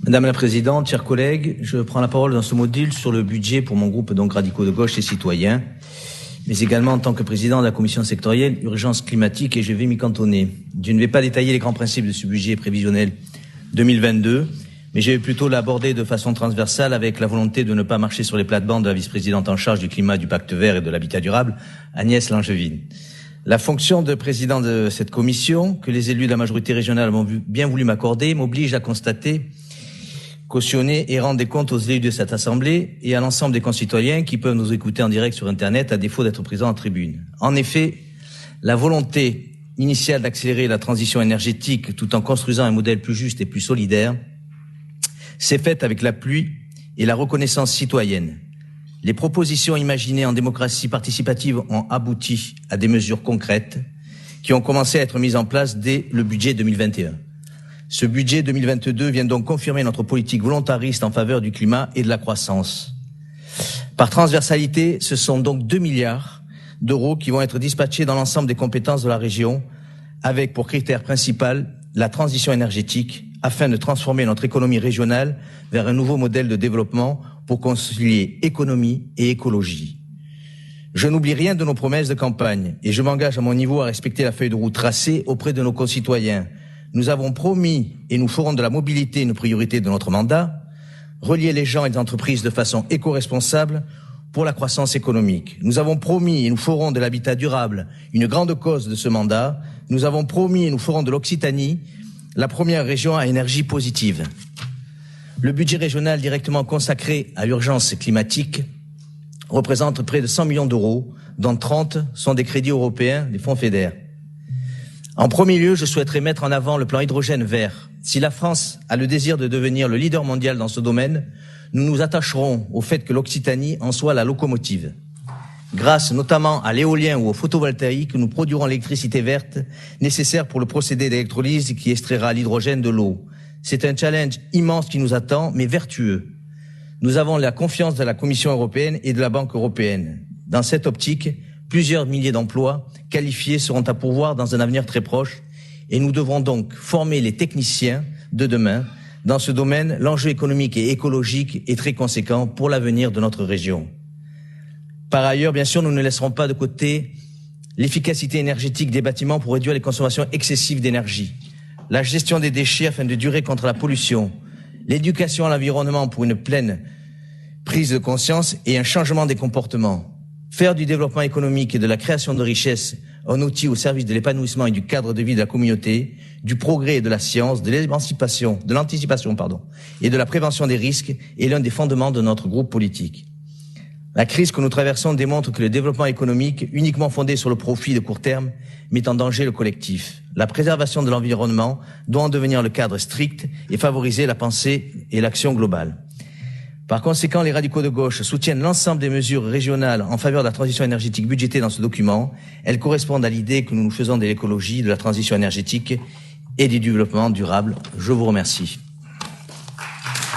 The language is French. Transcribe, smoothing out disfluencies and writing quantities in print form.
Madame la Présidente, chers collègues, je prends la parole dans ce module sur le budget pour mon groupe donc radicaux de gauche et citoyens, mais également en tant que président de la commission sectorielle urgence climatique, et je vais m'y cantonner. Je ne vais pas détailler les grands principes de ce budget prévisionnel 2022, mais je vais plutôt l'aborder de façon transversale avec la volonté de ne pas marcher sur les plates-bandes de la vice-présidente en charge du climat, du pacte vert et de l'habitat durable, Agnès Langevin. La fonction de président de cette commission, que les élus de la majorité régionale ont bien voulu m'accorder, m'oblige à constater, cautionner et rendre des comptes aux élus de cette Assemblée et à l'ensemble des concitoyens qui peuvent nous écouter en direct sur Internet à défaut d'être présents en tribune. En effet, la volonté initiale d'accélérer la transition énergétique tout en construisant un modèle plus juste et plus solidaire s'est faite avec l'appui et la reconnaissance citoyenne. Les propositions imaginées en démocratie participative ont abouti à des mesures concrètes qui ont commencé à être mises en place dès le budget 2021. Ce budget 2022 vient donc confirmer notre politique volontariste en faveur du climat et de la croissance. Par transversalité, ce sont donc 2 milliards d'euros qui vont être dispatchés dans l'ensemble des compétences de la région, avec pour critère principal la transition énergétique, afin de transformer notre économie régionale vers un nouveau modèle de développement pour concilier économie et écologie. Je n'oublie rien de nos promesses de campagne et je m'engage à mon niveau à respecter la feuille de route tracée auprès de nos concitoyens. Nous avons promis, et nous ferons de la mobilité une priorité de notre mandat, relier les gens et les entreprises de façon éco-responsable pour la croissance économique. Nous avons promis, et nous ferons de l'habitat durable une grande cause de ce mandat. Nous avons promis, et nous ferons de l'Occitanie la première région à énergie positive. Le budget régional directement consacré à l'urgence climatique représente près de 100 millions d'euros, dont 30 sont des crédits européens, des fonds FEDER. En premier lieu, je souhaiterais mettre en avant le plan hydrogène vert. Si la France a le désir de devenir le leader mondial dans ce domaine, nous nous attacherons au fait que l'Occitanie en soit la locomotive. Grâce notamment à l'éolien ou au photovoltaïque, nous produirons l'électricité verte nécessaire pour le procédé d'électrolyse qui extraira l'hydrogène de l'eau. C'est un challenge immense qui nous attend, mais vertueux. Nous avons la confiance de la Commission européenne et de la Banque européenne. Dans cette optique, plusieurs milliers d'emplois qualifiés seront à pourvoir dans un avenir très proche et nous devrons donc former les techniciens de demain. Dans ce domaine, l'enjeu économique et écologique est très conséquent pour l'avenir de notre région. Par ailleurs, bien sûr, nous ne laisserons pas de côté l'efficacité énergétique des bâtiments pour réduire les consommations excessives d'énergie, la gestion des déchets afin de durer contre la pollution, l'éducation à l'environnement pour une pleine prise de conscience et un changement des comportements. Faire du développement économique et de la création de richesses un outil au service de l'épanouissement et du cadre de vie de la communauté, du progrès et de la science, de l'anticipation, et de la prévention des risques est l'un des fondements de notre groupe politique. La crise que nous traversons démontre que le développement économique, uniquement fondé sur le profit de court terme, met en danger le collectif. La préservation de l'environnement doit en devenir le cadre strict et favoriser la pensée et l'action globale. Par conséquent, les radicaux de gauche soutiennent l'ensemble des mesures régionales en faveur de la transition énergétique budgétée dans ce document. Elles correspondent à l'idée que nous nous faisons de l'écologie, de la transition énergétique et du développement durable. Je vous remercie.